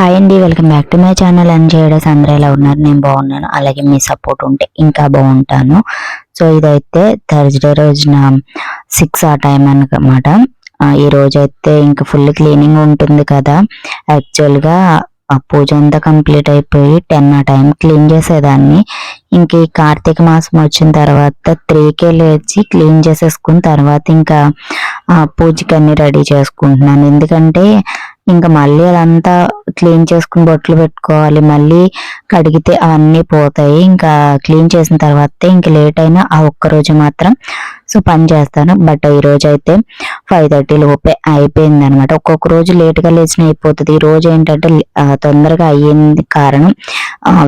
Hi అండి, welcome back to my channel. చేయడం అందరూ ఎలా ఉన్నారు? నేను బాగున్నాను. అలాగే మీ సపోర్ట్ ఉంటే ఇంకా బాగుంటాను. సో ఇదైతే థర్స్డే రోజున 6 ఆ టైం అన్నమాట. ఈ రోజు అయితే ఇంకా ఫుల్ క్లీనింగ్ ఉంటుంది కదా. యాక్చువల్గా ఆ పూజ అంతా కంప్లీట్ అయిపోయి 10 ఆ టైం క్లీన్ చేసేదాన్ని. ఇంక ఈ కార్తీక మాసం వచ్చిన తర్వాత 3కే లేచి క్లీన్ చేసేసుకున్న తర్వాత ఇంకా పూజకి అన్ని రెడీ చేసుకుంటున్నాను. ఎందుకంటే ఇంకా మళ్ళీ అదంతా క్లీన్ చేసుకుని బొట్లు పెట్టుకోవాలి, మళ్ళీ కడిగితే అవన్నీ పోతాయి. ఇంకా క్లీన్ చేసిన తర్వాత ఇంక లేట్ అయినా ఆ ఒక్కరోజు మాత్రం సో పని చేస్తాను. బట్ ఈ రోజు అయితే 5:30 లోపే అయిపోయింది అనమాట. ఒక్కొక్క రోజు లేట్గా లేచిన అయిపోతుంది. ఈ రోజు ఏంటంటే తొందరగా అయ్యింది కారణం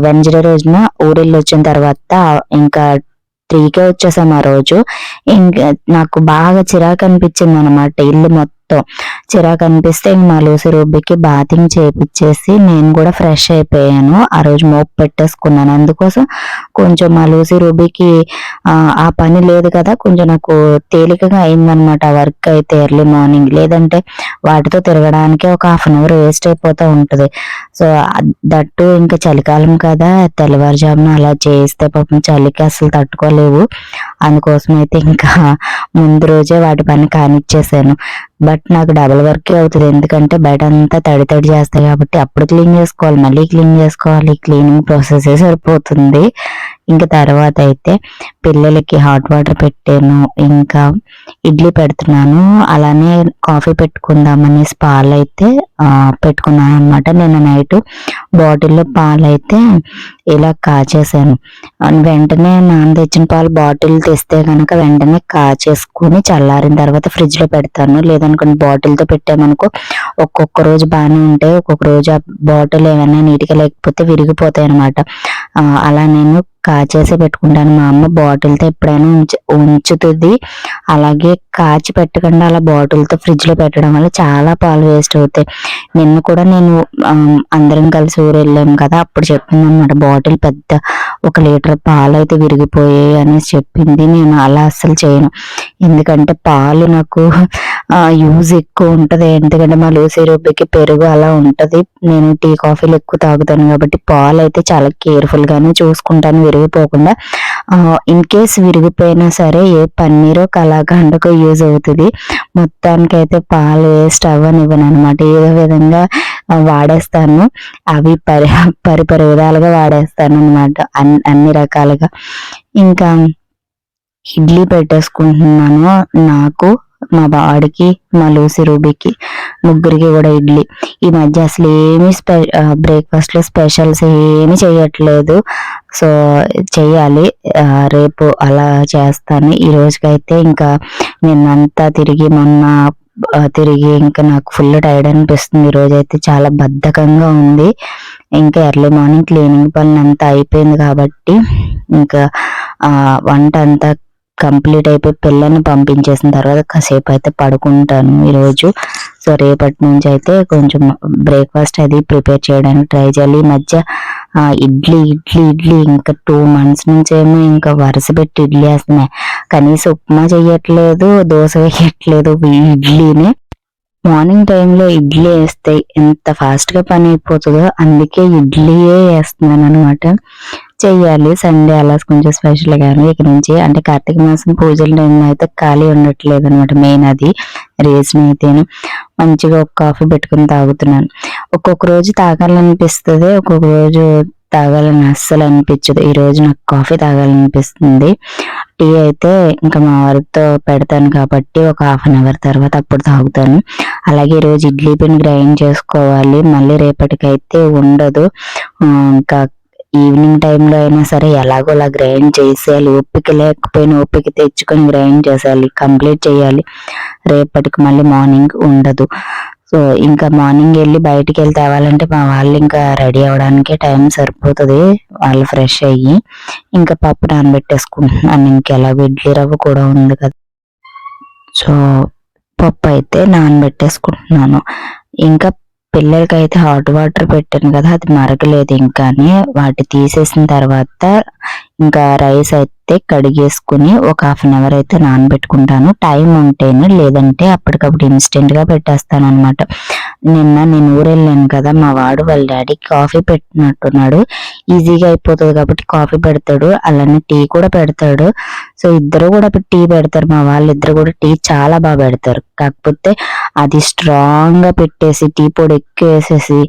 వెన్స్డే రోజున ఊరిల్లు వచ్చిన తర్వాత ఇంకా 3కే వచ్చేసాం. ఆ రోజు ఇంకా నాకు బాగా చిరాకు అనిపించింది అనమాట. ఇల్లు మొత్తం చిరాకు అనిపిస్తే మా లూసి రూబీకి బాతింగ్ చేపిచ్చేసి నేను కూడా ఫ్రెష్ అయిపోయాను. ఆ రోజు మోపు పెట్టేసుకున్నాను. అందుకోసం కొంచెం మా లూసి రూబీకి ఆ పని లేదు కదా, కొంచెం నాకు తేలికగా అయిందనమాట వర్క్ అయితే ఎర్లీ మార్నింగ్. లేదంటే వాటితో తిరగడానికి ఒక హాఫ్ అన్ అవర్ వేస్ట్ అయిపోతూ ఉంటుంది. సో దట్టు ఇంకా చలికాలం కదా, తెల్లవారుజామున అలా చేస్తే పాపం చలికి అసలు తట్టుకోలేవు. అందుకోసం అయితే ఇంకా ముందు రోజే వాటి పని కానిచ్చేసాను. బట్ నాకు డబుల్ వర్కే అవుతుంది. ఎందుకంటే బయట అంతా తడి తడి చేస్తాయి కాబట్టి అప్పుడు క్లీన్ చేసుకోవాలి, మళ్ళీ క్లీన్ చేసుకోవాలి. క్లీనింగ్ ప్రాసెస్ సరిపోతుంది. ఇంకా తర్వాత అయితే పిల్లలకి హాట్ వాటర్ పెట్టాను, ఇంకా ఇడ్లీ పెడుతున్నాను. అలానే కాఫీ పెట్టుకుందామని పాలు అయితే పెట్టుకున్నాను అనమాట. నేను నైట్ బాటిల్లో పాలు అయితే ఇలా కాచేసాను. వెంటనే నాన్న తెచ్చిన పాలు బాటిల్ తెస్తే కనుక వెంటనే కాచేసుకుని చల్లారిన తర్వాత ఫ్రిడ్జ్ లో పెడతాను. లేదనుకోండి బాటిల్తో పెట్టామనుకో ఒక్కొక్క రోజు బాగానే ఉంటాయి, ఒక్కొక్క రోజు ఆ బాటిల్ ఏమైనా నీట్గా లేకపోతే విరిగిపోతాయి అనమాట. అలా నేను కాచేసి పెట్టుకుంటాను. మా అమ్మ బాటిల్తో ఎప్పుడైనా ఉంచుతుంది. అలాగే కాచి పెట్టకుండా అలా బాటిల్తో ఫ్రిడ్జ్ లో పెట్టడం వల్ల చాలా పాలు వేస్ట్ అవుతాయి. నిన్న కూడా నేను అందరం కలిసి ఊరు వెళ్ళాము కదా, అప్పుడు చెప్పింది అనమాట, బాటిల్ పెద్ద 1 లీటర్ పాలు అయితే విరిగిపోయాయి అనేసి చెప్పింది. నేను అలా అస్సలు చేయను. ఎందుకంటే పాలు నాకు యూజ్ ఎక్కువ ఉంటది. ఎందుకంటే మా లూసీ రూబీకి పెరుగు అలా ఉంటది. నేను టీ కాఫీలు ఎక్కువ తాగుతాను కాబట్టి పాలు అయితే చాలా కేర్ఫుల్ గానే చూసుకుంటాను విరిగిపోకుండా. ఇన్ కేస్ విరిగిపోయినా సరే ఏ పన్నీరో కలాకండకో యూజ్ అవుతుంది. మొత్తానికైతే పాలు వేస్ట్ అవ్వనివ్వను అనమాట. ఏదో విధంగా వాడేస్తాను. అవి పరిపరి విధాలుగా వాడేస్తాను అనమాట, అన్ని రకాలుగా. ఇంకా ఇడ్లీ పెట్టేసుకుంటున్నాను. నాకు, మా వాడికి, మా లూసి రూబీకి ముగ్గురికి కూడా ఇడ్లీ. ఈ మధ్య అసలు ఏమి బ్రేక్ఫాస్ట్ లో స్పెషల్స్ ఏమి చేయట్లేదు. సో చెయ్యాలి, రేపు అలా చేస్తాను. ఈ రోజుకైతే ఇంకా నిన్నంతా తిరిగి మొన్న తిరిగి ఇంకా నాకు ఫుల్ టైర్డ్ అనిపిస్తుంది. ఈ రోజు అయితే చాలా బద్ధకంగా ఉంది. ఇంకా ఎర్లీ మార్నింగ్ క్లీనింగ్ పని అంతా అయిపోయింది కాబట్టి ఇంకా వంట అంతా కంప్లీట్ అయిపోయి పిల్లల్ని పంపించేసిన తర్వాత కాసేపు అయితే పడుకుంటాను ఈరోజు. సో రేపటి నుంచి అయితే కొంచెం బ్రేక్ఫాస్ట్ అది ప్రిపేర్ చేయడానికి ట్రై చేయాలి. ఈ మధ్య ఇడ్లీ ఇడ్లీ ఇడ్లీ ఇంకా 2 months నుంచి ఏమో ఇంకా వరుస పెట్టి ఇడ్లీ వేస్తున్నాయి. కనీసం ఉప్మా చెయ్యట్లేదు, దోశ వేయట్లేదు, ఇడ్లీని. మార్నింగ్ టైంలో ఇడ్లీ వేస్తే ఎంత ఫాస్ట్గా పని అయిపోతుందో అందుకే ఇడ్లీయే వేస్తున్నాను అనమాట. చెయ్యాలి సండే అలా కొంచెం స్పెషల్ గాను ఇక నుంచి. అంటే కార్తీక మాసం పూజల టైంలో అయితే ఖాళీ ఉండట్లేదు అనమాట. మెయిన్ అది రీజన్ అయితేను. మంచిగా ఒక కాఫీ పెట్టుకుని తాగుతున్నాను. ఒక్కొక్క రోజు తాగాలనిపిస్తుంది, ఒక్కొక్క రోజు తాగాలని అస్సలు అనిపించదు. ఈ రోజు నాకు కాఫీ తాగాలనిపిస్తుంది. టీ అయితే ఇంకా మా వారితో పెడతాను కాబట్టి ఒక హాఫ్ అన్ అవర్ తర్వాత అప్పుడు తాగుతాను. అలాగే ఈరోజు ఇడ్లీ పిండి గ్రైండ్ చేసుకోవాలి, మళ్ళీ రేపటికైతే ఉండదు. ఇంకా ఈవినింగ్ టైంలో అయినా సరే ఎలాగోలా గ్రైండ్ చేసేయాలి. ఓపిక లేకపోయినా ఓపిక తెచ్చుకొని గ్రైండ్ చేసేయాలి, కంప్లీట్ చేయాలి. రేపటికి మళ్ళీ మార్నింగ్ ఉండదు. సో ఇంకా మార్నింగ్ వెళ్ళి బయటికి వెళ్ళి తేవాలంటే మా వాళ్ళు ఇంకా రెడీ అవ్వడానికి టైం సరిపోతుంది. వాళ్ళు ఫ్రెష్ అయ్యి ఇంకా పప్పు నానబెట్టేసుకుంటున్నాను. ఇంకెలాగో ఇడ్లీ రవ్వ కూడా ఉంది కదా, సో పప్పు అయితే నానబెట్టేసుకుంటున్నాను. ఇంకా పిల్లలకి అయితే హాట్ వాటర్ పెట్టాను కదా, అది మరగలేదు. ఇంకానే వాటి తీసేసిన తర్వాత ఇంకా రైస్ అయితే అయితే కడిగేసుకుని ఒక 1/2 అవర్ అయితే నానబెట్టుకుంటాను. టైం ఉంటేనే, లేదంటే అప్పటికప్పుడు ఇన్స్టెంట్గా పెట్టేస్తాను అనమాట. నేను ఊరెళ్ళాను కదా, మా వాడు వాళ్ళ డాడీ కాఫీ పెట్టినట్టున్నాడు. ఈజీగా అయిపోతుంది కాబట్టి కాఫీ పెడతాడు, అలానే టీ కూడా పెడతాడు. సో ఇద్దరు కూడా టీ పెడతారు. మా వాళ్ళిద్దరు కూడా టీ చాలా బాగా పెడతారు. కాకపోతే అది స్ట్రాంగ్ గా పెట్టేసి టీ పొడి ఎక్కువ వేసేసి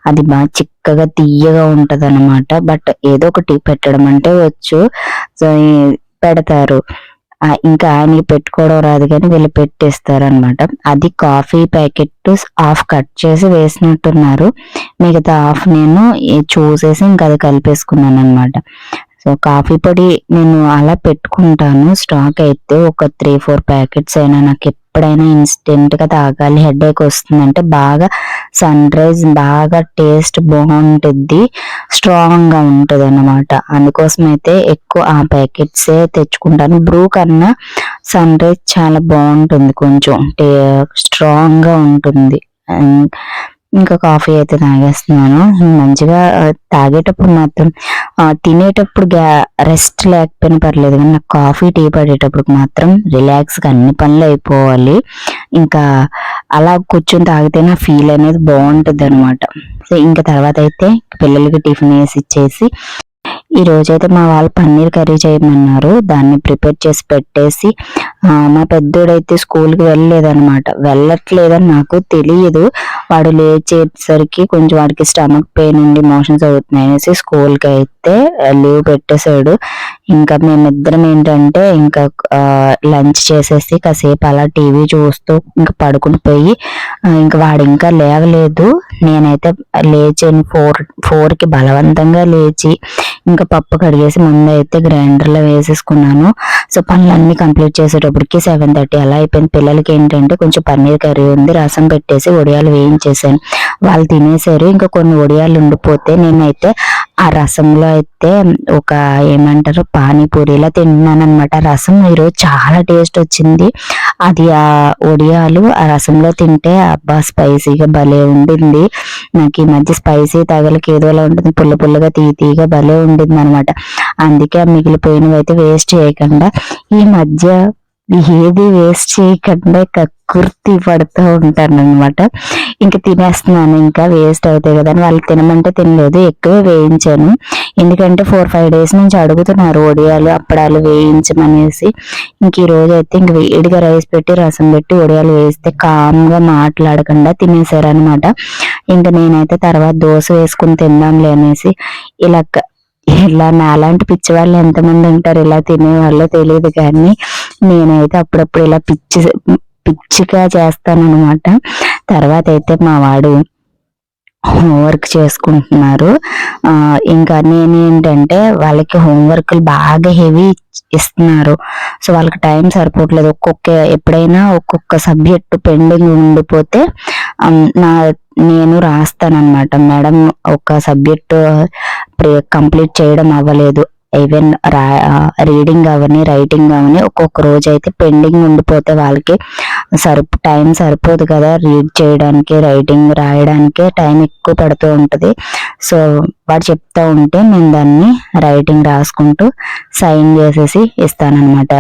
అది బాగా చిక్కగా తీయగా ఉంటది అనమాట. బట్ ఏదో ఒక టీ పెట్టడం అంటే వచ్చు. సో పెడతారు. ఇంకా ఆయనకి పెట్టుకోవడం రాదు కానీ వీళ్ళు పెట్టేస్తారు అనమాట. అది కాఫీ ప్యాకెట్ హాఫ్ కట్ చేసి వేసినట్టున్నారు, మిగతా హాఫ్ నేను చూసేసి ఇంకా అది కలిపేసుకున్నాను అనమాట. సో కాఫీ పొడి నేను అలా పెట్టుకుంటాను స్టాక్ అయితే, ఒక 3-4 ప్యాకెట్స్ అయినా. నాకు ఎప్పుడైనా ఇన్స్టెంట్ గా తాగాలి, హెడేక్ వస్తుందంటే బాగా సన్ రైజ్ బాగా టేస్ట్ బాగుంటుంది, స్ట్రాంగ్ గా ఉంటది అనమాట. అందుకోసం అయితే ఎక్కువ ఆ ప్యాకెట్స్ తెచ్చుకుంటాను. బ్రూ కన్నా సన్ రైజ్ చాలా బాగుంటుంది, కొంచెం స్ట్రాంగ్ గా ఉంటుంది. ఇంకా కాఫీ అయితే తాగేస్తున్నాను. మంచిగా తాగేటప్పుడు మాత్రం, తినేటప్పుడు రెస్ట్ లేకపోయినా పర్లేదు కానీ నాకు కాఫీ టీ పడేటప్పుడు మాత్రం రిలాక్స్గా అన్ని పనులు అయిపోవాలి. ఇంకా అలా కూర్చొని తాగితే నా ఫీల్ అనేది బాగుంటుంది అనమాట. సో ఇంకా తర్వాత అయితే పిల్లలకి టిఫిన్ వేసి ఇచ్చేసి, ఈ రోజైతే మా వాళ్ళు పన్నీర్ కర్రీ చేయమన్నారు, దాన్ని ప్రిపేర్ చేసి పెట్టేసి, మా పెద్దోడైతే స్కూల్కి వెళ్ళలేదనమాట. వెళ్ళట్లేదని నాకు తెలియదు, వాడు లేచేసరికి కొంచెం వాడికి స్టమక్ పెయిన్ ఉండి మోషన్స్ అవుతున్నాయి అనేసి స్కూల్కి అయితే లీవ్ పెట్టేశాడు. ఇంకా మేమిద్దరం ఏంటంటే ఇంకా లంచ్ చేసేసి కాసేపు అలా టీవీ చూస్తూ ఇంకా పడుకుని పోయి, ఇంకా వాడు ఇంకా లేవలేదు. నేనైతే లేచాను 4కి బలవంతంగా లేచి ఇంకా పప్పు కడిగేసి ముందు అయితే గ్రైండర్లో వేసేసుకున్నాను. సో పనులన్నీ కంప్లీట్ చేసేటప్పటికి 7:30 అలా అయిపోయింది. పిల్లలకి ఏంటంటే కొంచెం పన్నీర్ కర్రీ ఉంది, రసం పెట్టేసి వడియాలు వేయించేసాను. వాళ్ళు తినేసారు. ఇంకా కొన్ని వడియాలు ఉండిపోతే నేనైతే ఆ రసంలో అయితే ఒక ఏమంటారు పానీపూరిలా తిన్నాను అనమాట. రసం ఈరోజు చాలా టేస్ట్ వచ్చింది. అది ఆ వడియాలు ఆ రసంలో తింటే అబ్బా స్పైసీగా భలే ఉండింది. నాకు ఈ మధ్య స్పైసీ తగలకి ఏదోలా ఉంటుంది, పుల్ల పుల్లగా తీగా భలే ఉండింది అనమాట. అందుకే ఆ మిగిలిపోయినవి అయితే వేస్ట్ చేయకుండా, ఈ మధ్య ఏది వేస్ట్ చేయకుండా కక్కుర్తి పడుతూ ఉంటాను అనమాట. ఇంకా తినేస్తున్నాను, ఇంకా వేస్ట్ అవుతాయి కదా అని. వాళ్ళు తినమంటే తినలేదు, ఎక్కువే వేయించాను. ఎందుకంటే 4-5 డేస్ నుంచి అడుగుతున్నారు వడియాలు అప్పడాలు వేయించమనేసి. ఇంక ఈ రోజు అయితే ఇంక వేడిగా రైస్ పెట్టి రసం పెట్టి వడియాలు వేస్తే కామ్గా మాట్లాడకుండా తినేసారనమాట. ఇంకా నేనైతే తర్వాత దోశ వేసుకుని తిందాంలే అనేసి ఇలా నాలాంటి పిచ్చి వాళ్ళు ఎంతమంది ఉంటారు ఇలా తినేవాళ్ళు తెలియదు, కానీ నేనైతే అప్పుడప్పుడు ఇలా పిచ్చిగా చేస్తానన్నమాట. తర్వాత అయితే మా వాడు హోంవర్క్ చేసుకుంటున్నారు. ఇంకా నేనేంటంటే వాళ్ళకి హోంవర్క్లు బాగా హెవీ ఇస్తున్నారు. సో వాళ్ళకి టైం సరిపోవట్లేదు. ఎప్పుడైనా ఒక్కొక్క సబ్జెక్ట్ పెండింగ్ ఉండిపోతే నేను రాస్తానన్నమాట. మేడం ఒక సబ్జెక్టు కంప్లీట్ చేయడం అవ్వలేదు, ఈవెన్ రీడింగ్ అవని రైటింగ్ అవని ఒక్కొక్క రోజు అయితే పెండింగ్ ఉండిపోతే వాళ్ళకి టైం సరిపోదు కదా, రీడ్ చేయడానికి రైటింగ్ రాయడానికి టైం ఎక్కువ పడుతూ ఉంటుంది. సో వాడు చెప్తా ఉంటే నేను దాన్ని రైటింగ్ రాసుకుంటూ సైన్ చేసేసి ఇస్తానన్నమాట.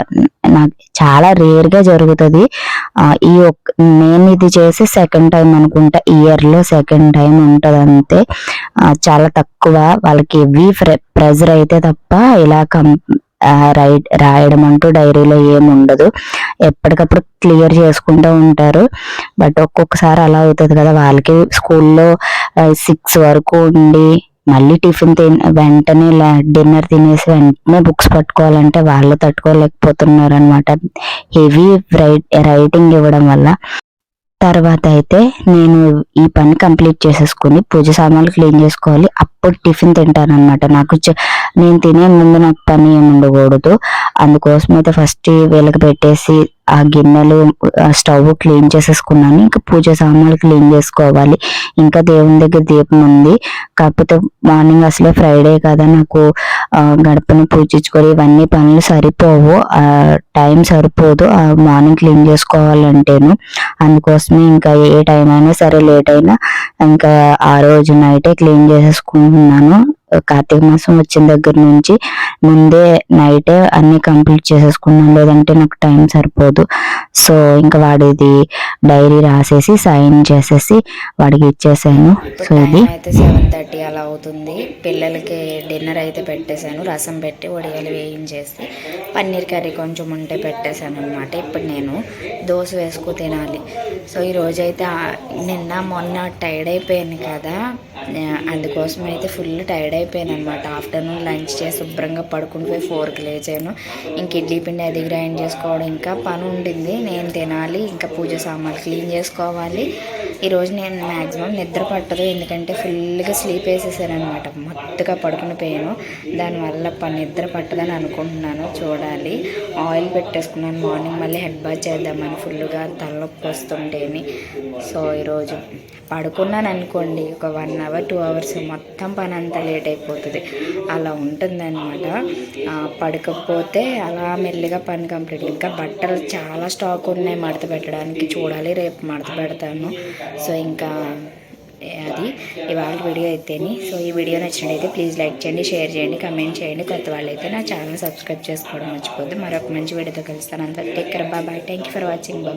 నాకు చాలా రేర్గా జరుగుతుంది. నేను ఇది చేసి సెకండ్ టైం అనుకుంటా, ఇయర్లో సెకండ్ టైం ఉంటుంది అంతే. చాలా తక్కువ. వాళ్ళకి హెవీ ప్రెజర్ అయితే తప్ప ఇలా రాయడం అంటూ డైరీలో ఏమి ఉండదు. ఎప్పటికప్పుడు క్లియర్ చేసుకుంటూ ఉంటారు. బట్ ఒక్కొక్కసారి అలా అవుతుంది కదా, వాళ్ళకి స్కూల్లో 6 వరకు ఉండి మళ్ళీ టిఫిన్ వెంటనే డిన్నర్ తినేసి వెంటనే బుక్స్ పట్టుకోవాలంటే వాళ్ళు తట్టుకోలేకపోతున్నారు అనమాట, హెవీ రైటింగ్ ఇవ్వడం వల్ల. తర్వాత అయితే నేను ఈ పని కంప్లీట్ చేసేసుకుని పూజ సామాన్లు క్లీన్ చేసుకోవాలి, అప్పుడు టిఫిన్ తింటాను అనమాట. నేను తినే ముందు నాకు పని ఏమి ఉండకూడదు. అందుకోసం అయితే ఫస్ట్ వీళ్ళకి పెట్టేసి ఆ గిన్నెలు స్టవ్ క్లీన్ చేసేసుకున్నాను. ఇంకా పూజ సామాన్లు క్లీన్ చేసుకోవాలి. ఇంకా దేవుని దగ్గర దీపం ఉంది. కాకపోతే మార్నింగ్ అసలే ఫ్రైడే కదా, నాకు గడపని పూజించుకొని ఇవన్నీ పనులు సరిపోవు, టైం సరిపోదు మార్నింగ్ క్లీన్ చేసుకోవాలంటేను. అందుకోసమే ఇంకా ఏ టైం అయినా సరే లేట్ అయినా ఇంకా ఆ రోజు నైటే క్లీన్ చేసేసుకుంటున్నాను. కార్తీక మాసం వచ్చిన దగ్గర నుంచి ముందే నైటే అన్ని కంప్లీట్ చేసేసుకున్నాను, లేదంటే నాకు టైం సరిపోదు. సో ఇంకా వాడిది డైరీ రాసేసి సైన్ చేసేసి వాడికి ఇచ్చేసాను. సో ఇది అయితే 7:30 అలా అవుతుంది. పిల్లలకి డిన్నర్ అయితే పెట్టేశాను, రసం పెట్టి వడియాలు వేయించేసి పన్నీర్ కర్రీ కొంచెం ఉంటే పెట్టేశాను అనమాట. ఇప్పుడు నేను దోశ వేసుకు తినాలి. సో ఈరోజు అయితే నిన్న మొన్న టైర్డ్ అయిపోయాను కదా, అందుకోసం అయితే ఫుల్ టైర్డ్ అయిపోయాను అనమాట. ఆఫ్టర్నూన్ లంచ్ చేసి శుభ్రంగా పడుకుని పోయి 4కి లేచాను. ఇంక ఇడ్లీ పిండి అది గ్రైండ్ చేసుకోవడం ఇంకా పని ఉండింది. నేను తినాలి, ఇంకా పూజ సామాన్లు క్లీన్ చేసుకోవాలి. ఈరోజు నేను మ్యాక్సిమం నిద్ర పట్టదు, ఎందుకంటే ఫుల్గా స్లీప్ వేసేసాను అనమాట. మొత్తగా పడుకుని పోయాను, దానివల్ల నిద్ర పట్టదని అనుకుంటున్నాను. చూడాలి. ఆయిల్ పెట్టేసుకున్నాను, మార్నింగ్ మళ్ళీ హెడ్ బాత్ చేద్దామని ఫుల్గా తలనొప్పి వస్తుంటేని. సో ఈరోజు పడుకున్నాను అనుకోండి, ఒక 1 అవర్ 2 అవర్స్ మొత్తం పని అంతా లేట్ అయిపోతుంది. అలా ఉంటుందన్నమాట. పడకపోతే అలా మెల్లిగా పని కంప్లీట్. ఇంకా బట్టలు చాలా స్టాక్ ఉన్నాయి మడత పెట్టడానికి, చూడాలి, రేపు మడత పెడతాను. సో ఇంకా అది ఇవాళ వీడియో అయితేని. సో ఈ వీడియో నచ్చినట్టయితే ప్లీజ్ లైక్ చేయండి, షేర్ చేయండి, కమెంట్ చేయండి. కొత్త వాళ్ళైతే నా ఛానల్ సబ్స్క్రైబ్ చేసుకోవడం మర్చిపోద్దు. మరొక మంచి వీడియోతో కలుస్తాను. అంతా take care, bye. Thank you for watching. Bye.